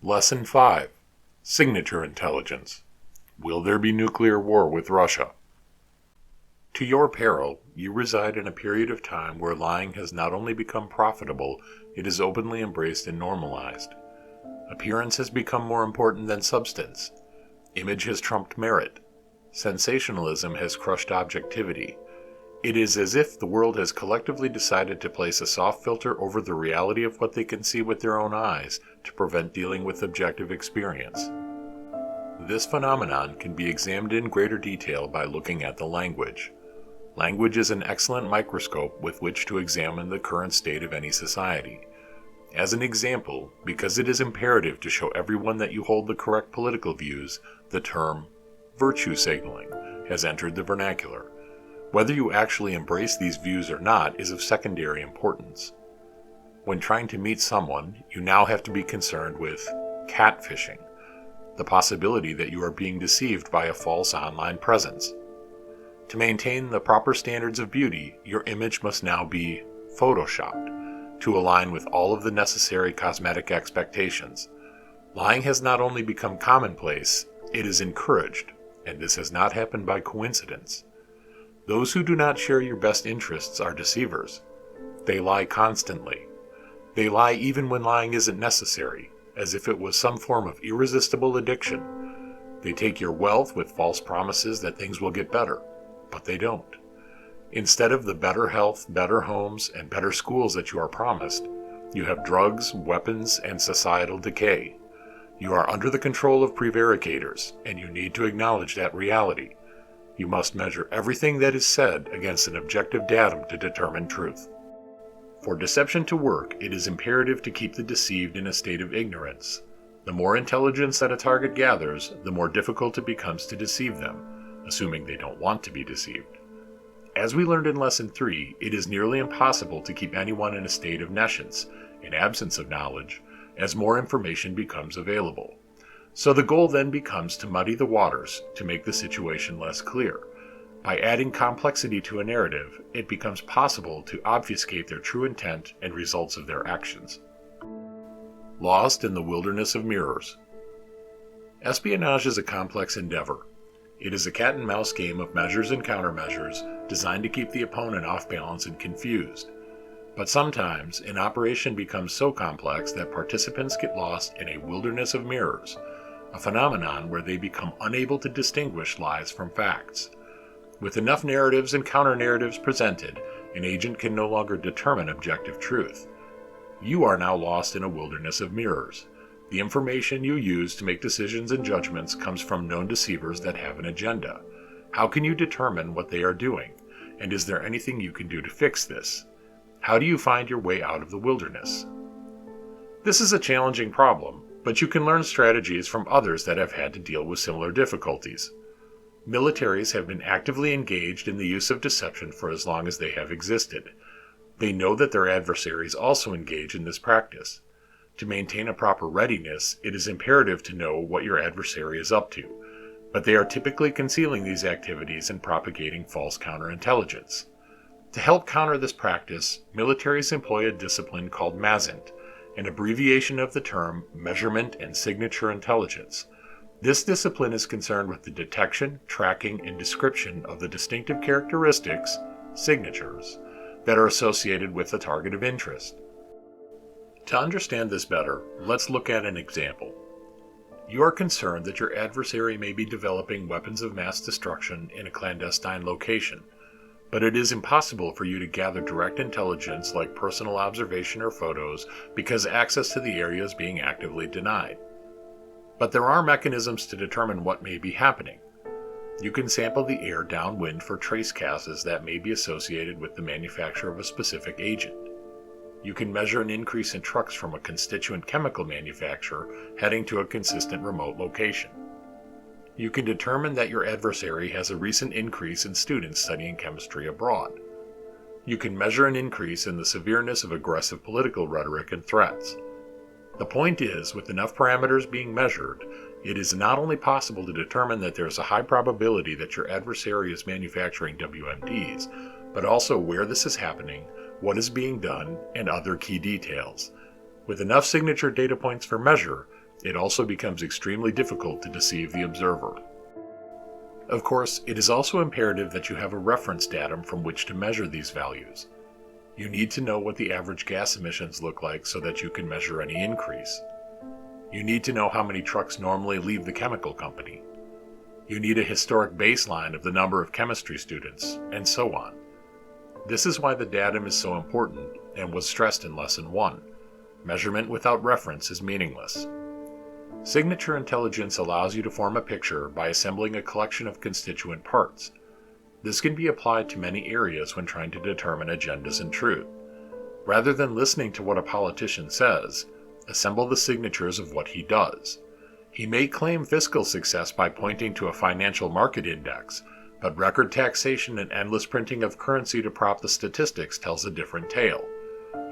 Lesson 5. Signature Intelligence. Will there be nuclear war with Russia? To your peril, you reside in a period of time where lying has not only become profitable, it is openly embraced and normalized. Appearance has become more important than substance. Image has trumped merit. Sensationalism has crushed objectivity. It is as if the world has collectively decided to place a soft filter over the reality of what they can see with their own eyes to prevent dealing with objective experience. This phenomenon can be examined in greater detail by looking at the language. Language is an excellent microscope with which to examine the current state of any society. As an example, because it is imperative to show everyone that you hold the correct political views, the term virtue signaling has entered the vernacular. Whether you actually embrace these views or not is of secondary importance. When trying to meet someone, you now have to be concerned with catfishing, the possibility that you are being deceived by a false online presence. To maintain the proper standards of beauty, your image must now be photoshopped to align with all of the necessary cosmetic expectations. Lying has not only become commonplace, it is encouraged, and this has not happened by coincidence. Those who do not share your best interests are deceivers. They lie constantly. They lie even when lying isn't necessary, as if it was some form of irresistible addiction. They take your wealth with false promises that things will get better, but they don't. Instead of the better health, better homes, and better schools that you are promised, you have drugs, weapons, and societal decay. You are under the control of prevaricators, and you need to acknowledge that reality. You must measure everything that is said against an objective datum to determine truth. For deception to work, it is imperative to keep the deceived in a state of ignorance. The more intelligence that a target gathers, the more difficult it becomes to deceive them, assuming they don't want to be deceived. As we learned in Lesson 3, it is nearly impossible to keep anyone in a state of nescience, in absence of knowledge, as more information becomes available. So the goal then becomes to muddy the waters to make the situation less clear. By adding complexity to a narrative, it becomes possible to obfuscate their true intent and results of their actions. Lost in the wilderness of mirrors. Espionage is a complex endeavor. It is a cat-and-mouse game of measures and countermeasures designed to keep the opponent off balance and confused. But sometimes, an operation becomes so complex that participants get lost in a wilderness of mirrors, a phenomenon where they become unable to distinguish lies from facts. With enough narratives and counter-narratives presented, an agent can no longer determine objective truth. You are now lost in a wilderness of mirrors. The information you use to make decisions and judgments comes from known deceivers that have an agenda. How can you determine what they are doing? And is there anything you can do to fix this? How do you find your way out of the wilderness? This is a challenging problem, but you can learn strategies from others that have had to deal with similar difficulties. Militaries have been actively engaged in the use of deception for as long as they have existed. They know that their adversaries also engage in this practice. To maintain a proper readiness, it is imperative to know what your adversary is up to, but they are typically concealing these activities and propagating false counterintelligence. To help counter this practice, militaries employ a discipline called MASINT, an abbreviation of the term Measurement and Signature Intelligence. This discipline is concerned with the detection, tracking, and description of the distinctive characteristics, signatures, that are associated with the target of interest. To understand this better, let's look at an example. You are concerned that your adversary may be developing weapons of mass destruction in a clandestine location, but it is impossible for you to gather direct intelligence like personal observation or photos because access to the area is being actively denied. But there are mechanisms to determine what may be happening. You can sample the air downwind for trace gases that may be associated with the manufacture of a specific agent. You can measure an increase in trucks from a constituent chemical manufacturer heading to a consistent remote location. You can determine that your adversary has a recent increase in students studying chemistry abroad. You can measure an increase in the severeness of aggressive political rhetoric and threats. The point is, with enough parameters being measured, it is not only possible to determine that there is a high probability that your adversary is manufacturing WMDs, but also where this is happening, what is being done, and other key details. With enough signature data points for measure, it also becomes extremely difficult to deceive the observer. Of course, it is also imperative that you have a reference datum from which to measure these values. You need to know what the average gas emissions look like so that you can measure any increase. You need to know how many trucks normally leave the chemical company. You need a historic baseline of the number of chemistry students, and so on. This is why the datum is so important and was stressed in Lesson 1. Measurement without reference is meaningless. Signature intelligence allows you to form a picture by assembling a collection of constituent parts. This can be applied to many areas when trying to determine agendas and truth. Rather than listening to what a politician says, assemble the signatures of what he does. He may claim fiscal success by pointing to a financial market index, but record taxation and endless printing of currency to prop the statistics tells a different tale.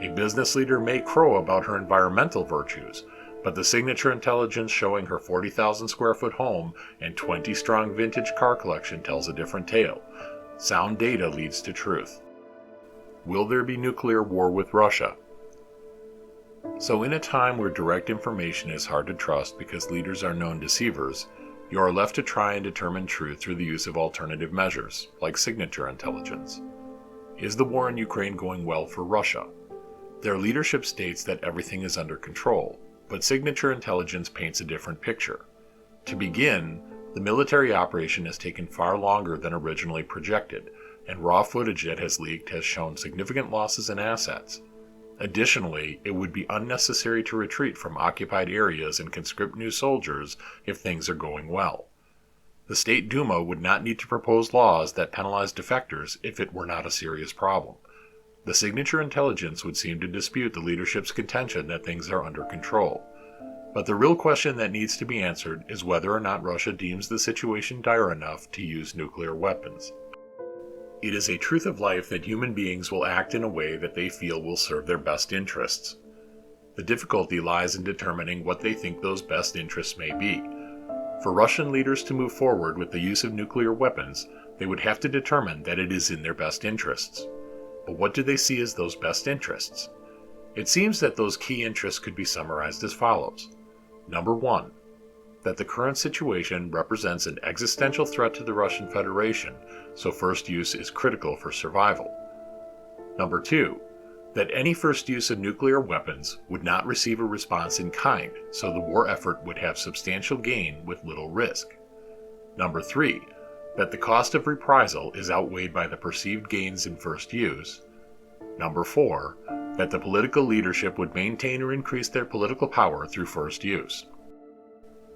A business leader may crow about her environmental virtues, but the signature intelligence showing her 40,000 square foot home and 20-strong vintage car collection tells a different tale. Sound data leads to truth. Will there be nuclear war with Russia? So in a time where direct information is hard to trust because leaders are known deceivers, you are left to try and determine truth through the use of alternative measures, like signature intelligence. Is the war in Ukraine going well for Russia? Their leadership states that everything is under control, but signature intelligence paints a different picture. To begin, the military operation has taken far longer than originally projected, and raw footage that has leaked has shown significant losses in assets. Additionally, it would be unnecessary to retreat from occupied areas and conscript new soldiers if things are going well. The State Duma would not need to propose laws that penalize defectors if it were not a serious problem. The signature intelligence would seem to dispute the leadership's contention that things are under control. But the real question that needs to be answered is whether or not Russia deems the situation dire enough to use nuclear weapons. It is a truth of life that human beings will act in a way that they feel will serve their best interests. The difficulty lies in determining what they think those best interests may be. For Russian leaders to move forward with the use of nuclear weapons, they would have to determine that it is in their best interests. But what do they see as those best interests? It seems that those key interests could be summarized as follows. Number 1, that the current situation represents an existential threat to the Russian Federation, so first use is critical for survival. Number 2, that any first use of nuclear weapons would not receive a response in kind, so the war effort would have substantial gain with little risk. Number 3, that the cost of reprisal is outweighed by the perceived gains in first use. Number 4, that the political leadership would maintain or increase their political power through first use.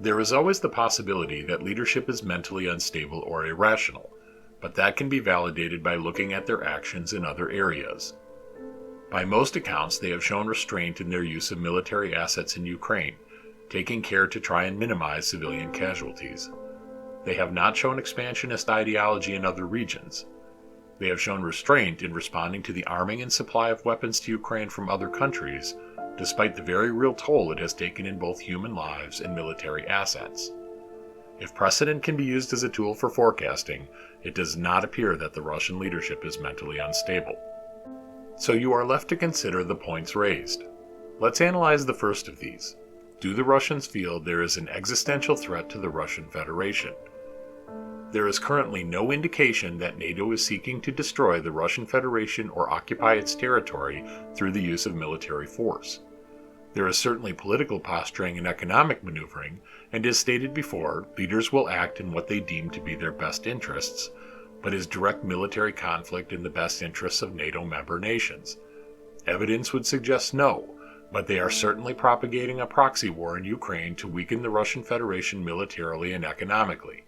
There is always the possibility that leadership is mentally unstable or irrational, but that can be validated by looking at their actions in other areas. By most accounts, they have shown restraint in their use of military assets in Ukraine, taking care to try and minimize civilian casualties. They have not shown expansionist ideology in other regions. They have shown restraint in responding to the arming and supply of weapons to Ukraine from other countries, despite the very real toll it has taken in both human lives and military assets. If precedent can be used as a tool for forecasting, it does not appear that the Russian leadership is mentally unstable. So you are left to consider the points raised. Let's analyze the first of these. Do the Russians feel there is an existential threat to the Russian Federation? There is currently no indication that NATO is seeking to destroy the Russian Federation or occupy its territory through the use of military force. There is certainly political posturing and economic maneuvering, and as stated before, leaders will act in what they deem to be their best interests, but is direct military conflict in the best interests of NATO member nations? Evidence would suggest no, but they are certainly propagating a proxy war in Ukraine to weaken the Russian Federation militarily and economically.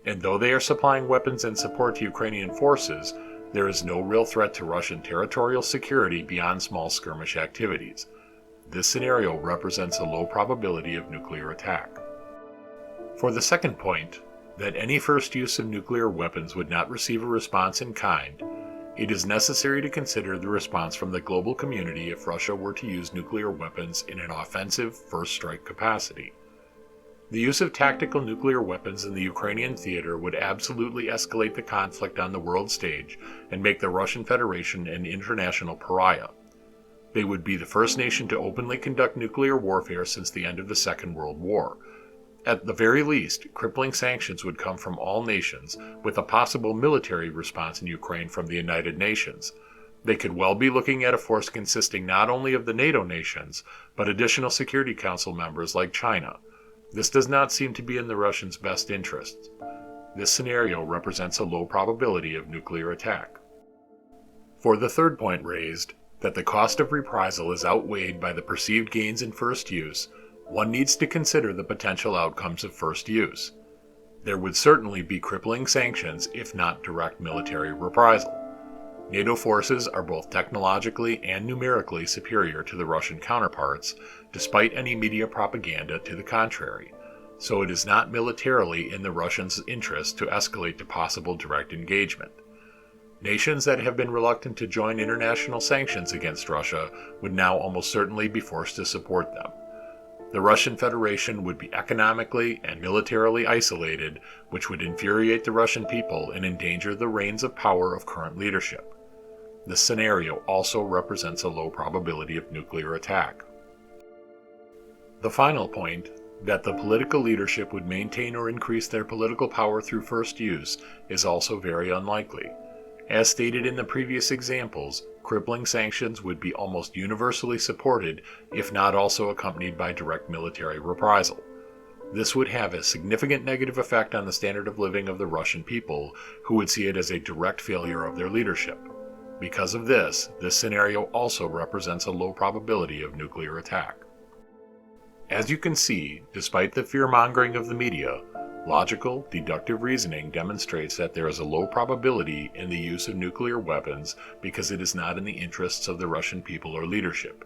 And though they are supplying weapons and support to Ukrainian forces, there is no real threat to Russian territorial security beyond small skirmish activities. This scenario represents a low probability of nuclear attack. For the second point, that any first use of nuclear weapons would not receive a response in kind, it is necessary to consider the response from the global community if Russia were to use nuclear weapons in an offensive first strike capacity. The use of tactical nuclear weapons in the Ukrainian theater would absolutely escalate the conflict on the world stage and make the Russian Federation an international pariah. They would be the first nation to openly conduct nuclear warfare since the end of the Second World War. At the very least, crippling sanctions would come from all nations, with a possible military response in Ukraine from the United Nations. They could well be looking at a force consisting not only of the NATO nations, but additional Security Council members like China. This does not seem to be in the Russians' best interests. This scenario represents a low probability of nuclear attack. For the third point raised, that the cost of reprisal is outweighed by the perceived gains in first use, one needs to consider the potential outcomes of first use. There would certainly be crippling sanctions, if not direct military reprisal. NATO forces are both technologically and numerically superior to the Russian counterparts, despite any media propaganda to the contrary, so it is not militarily in the Russians' interest to escalate to possible direct engagement. Nations that have been reluctant to join international sanctions against Russia would now almost certainly be forced to support them. The Russian Federation would be economically and militarily isolated, which would infuriate the Russian people and endanger the reins of power of current leadership. This scenario also represents a low probability of nuclear attack. The final point, that the political leadership would maintain or increase their political power through first use, is also very unlikely. As stated in the previous examples, crippling sanctions would be almost universally supported, if not also accompanied by direct military reprisal. This would have a significant negative effect on the standard of living of the Russian people, who would see it as a direct failure of their leadership. Because of this scenario also represents a low probability of nuclear attack. As you can see, despite the fear-mongering of the media, logical, deductive reasoning demonstrates that there is a low probability in the use of nuclear weapons because it is not in the interests of the Russian people or leadership.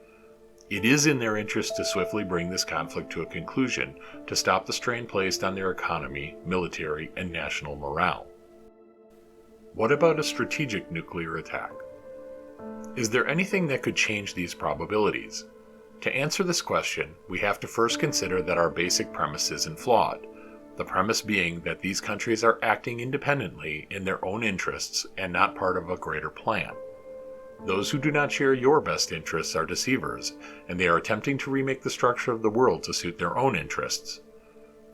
It is in their interest to swiftly bring this conflict to a conclusion to stop the strain placed on their economy, military, and national morale. What about a strategic nuclear attack? Is there anything that could change these probabilities? To answer this question, we have to first consider that our basic premise isn't flawed. The premise being that these countries are acting independently in their own interests and not part of a greater plan. Those who do not share your best interests are deceivers, and they are attempting to remake the structure of the world to suit their own interests.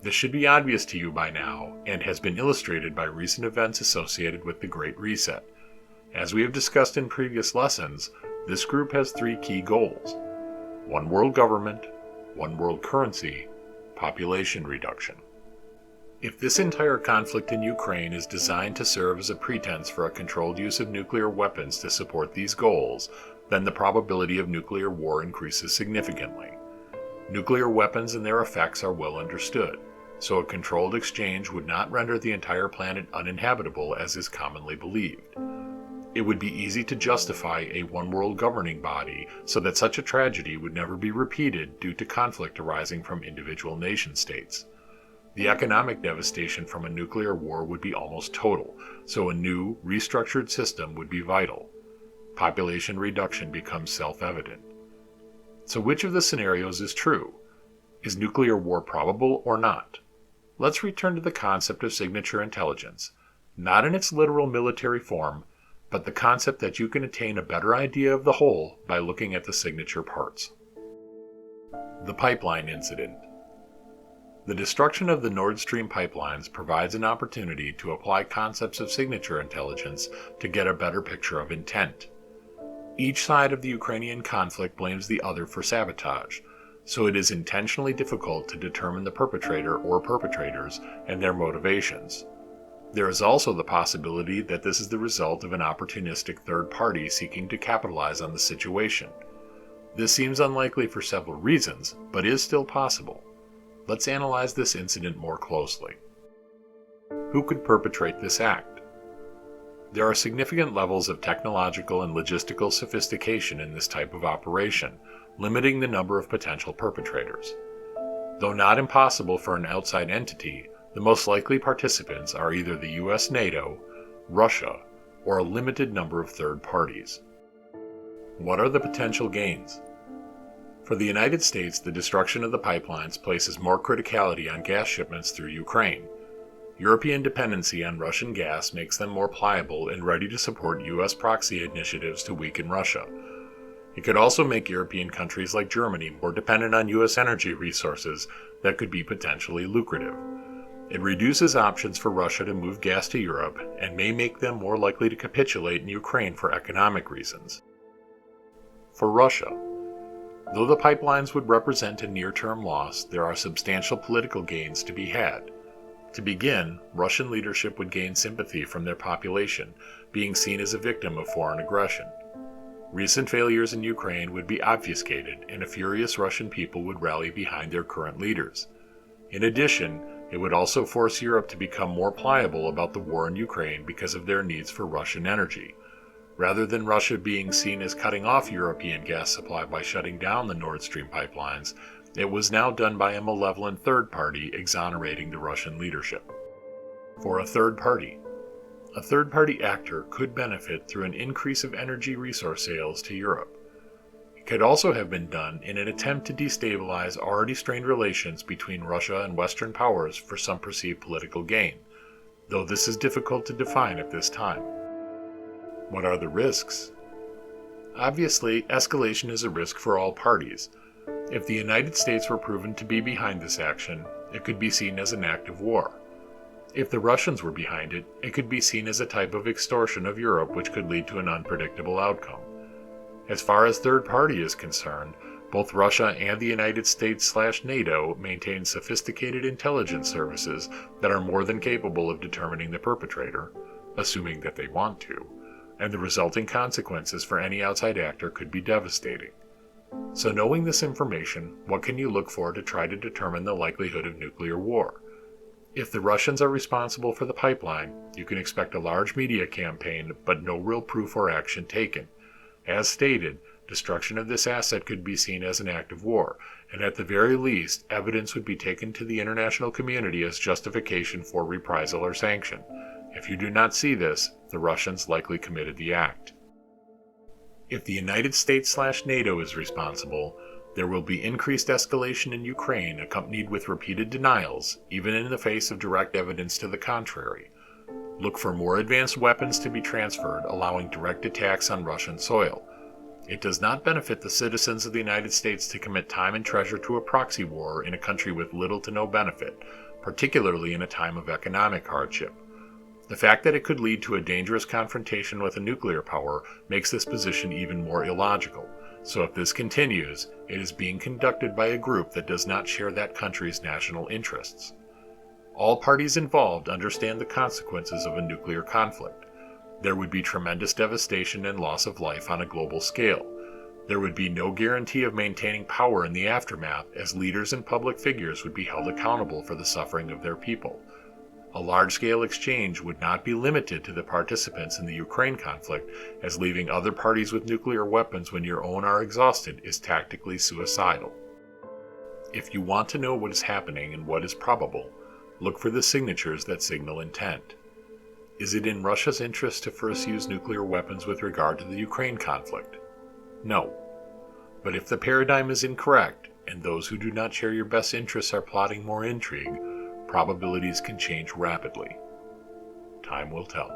This should be obvious to you by now, and has been illustrated by recent events associated with the Great Reset. As we have discussed in previous lessons, this group has three key goals: one world government, one world currency, population reduction. If this entire conflict in Ukraine is designed to serve as a pretense for a controlled use of nuclear weapons to support these goals, then the probability of nuclear war increases significantly. Nuclear weapons and their effects are well understood, so a controlled exchange would not render the entire planet uninhabitable as is commonly believed. It would be easy to justify a one-world governing body so that such a tragedy would never be repeated due to conflict arising from individual nation-states. The economic devastation from a nuclear war would be almost total, so a new, restructured system would be vital. Population reduction becomes self-evident. So which of the scenarios is true? Is nuclear war probable or not? Let's return to the concept of signature intelligence, not in its literal military form, but the concept that you can attain a better idea of the whole by looking at the signature parts. The pipeline incident. The destruction of the Nord Stream pipelines provides an opportunity to apply concepts of signature intelligence to get a better picture of intent. Each side of the Ukrainian conflict blames the other for sabotage, so it is intentionally difficult to determine the perpetrator or perpetrators and their motivations. There is also the possibility that this is the result of an opportunistic third party seeking to capitalize on the situation. This seems unlikely for several reasons, but is still possible. Let's analyze this incident more closely. Who could perpetrate this act? There are significant levels of technological and logistical sophistication in this type of operation, limiting the number of potential perpetrators. Though not impossible for an outside entity, the most likely participants are either the US, NATO, Russia, or a limited number of third parties. What are the potential gains? For the United States, the destruction of the pipelines places more criticality on gas shipments through Ukraine. European dependency on Russian gas makes them more pliable and ready to support US proxy initiatives to weaken Russia. It could also make European countries like Germany more dependent on U.S. energy resources that could be potentially lucrative. It reduces options for Russia to move gas to Europe and may make them more likely to capitulate in Ukraine for economic reasons. For Russia, though the pipelines would represent a near-term loss, there are substantial political gains to be had. To begin, Russian leadership would gain sympathy from their population, being seen as a victim of foreign aggression. Recent failures in Ukraine would be obfuscated, and a furious Russian people would rally behind their current leaders. In addition, it would also force Europe to become more pliable about the war in Ukraine because of their needs for Russian energy. Rather than Russia being seen as cutting off European gas supply by shutting down the Nord Stream pipelines, it was now done by a malevolent third party exonerating the Russian leadership. For a third party actor could benefit through an increase of energy resource sales to Europe. It could also have been done in an attempt to destabilize already strained relations between Russia and Western powers for some perceived political gain, though this is difficult to define at this time. What are the risks? Obviously, escalation is a risk for all parties. If the United States were proven to be behind this action, it could be seen as an act of war. If the Russians were behind it, it could be seen as a type of extortion of Europe which could lead to an unpredictable outcome. As far as third party is concerned, both Russia and the United States/NATO maintain sophisticated intelligence services that are more than capable of determining the perpetrator, assuming that they want to, and the resulting consequences for any outside actor could be devastating. So knowing this information, what can you look for to try to determine the likelihood of nuclear war? If the Russians are responsible for the pipeline, you can expect a large media campaign, but no real proof or action taken. As stated, destruction of this asset could be seen as an act of war, and at the very least, evidence would be taken to the international community as justification for reprisal or sanction. If you do not see this, the Russians likely committed the act. If the United States/NATO is responsible, there will be increased escalation in Ukraine accompanied with repeated denials, even in the face of direct evidence to the contrary. Look for more advanced weapons to be transferred, allowing direct attacks on Russian soil. It does not benefit the citizens of the United States to commit time and treasure to a proxy war in a country with little to no benefit, particularly in a time of economic hardship. The fact that it could lead to a dangerous confrontation with a nuclear power makes this position even more illogical. So if this continues, it is being conducted by a group that does not share that country's national interests. All parties involved understand the consequences of a nuclear conflict. There would be tremendous devastation and loss of life on a global scale. There would be no guarantee of maintaining power in the aftermath, as leaders and public figures would be held accountable for the suffering of their people. A large-scale exchange would not be limited to the participants in the Ukraine conflict, as leaving other parties with nuclear weapons when your own are exhausted is tactically suicidal. If you want to know what is happening and what is probable, look for the signatures that signal intent. Is it in Russia's interest to first use nuclear weapons with regard to the Ukraine conflict? No. But if the paradigm is incorrect, and those who do not share your best interests are plotting more intrigue, probabilities can change rapidly. Time will tell.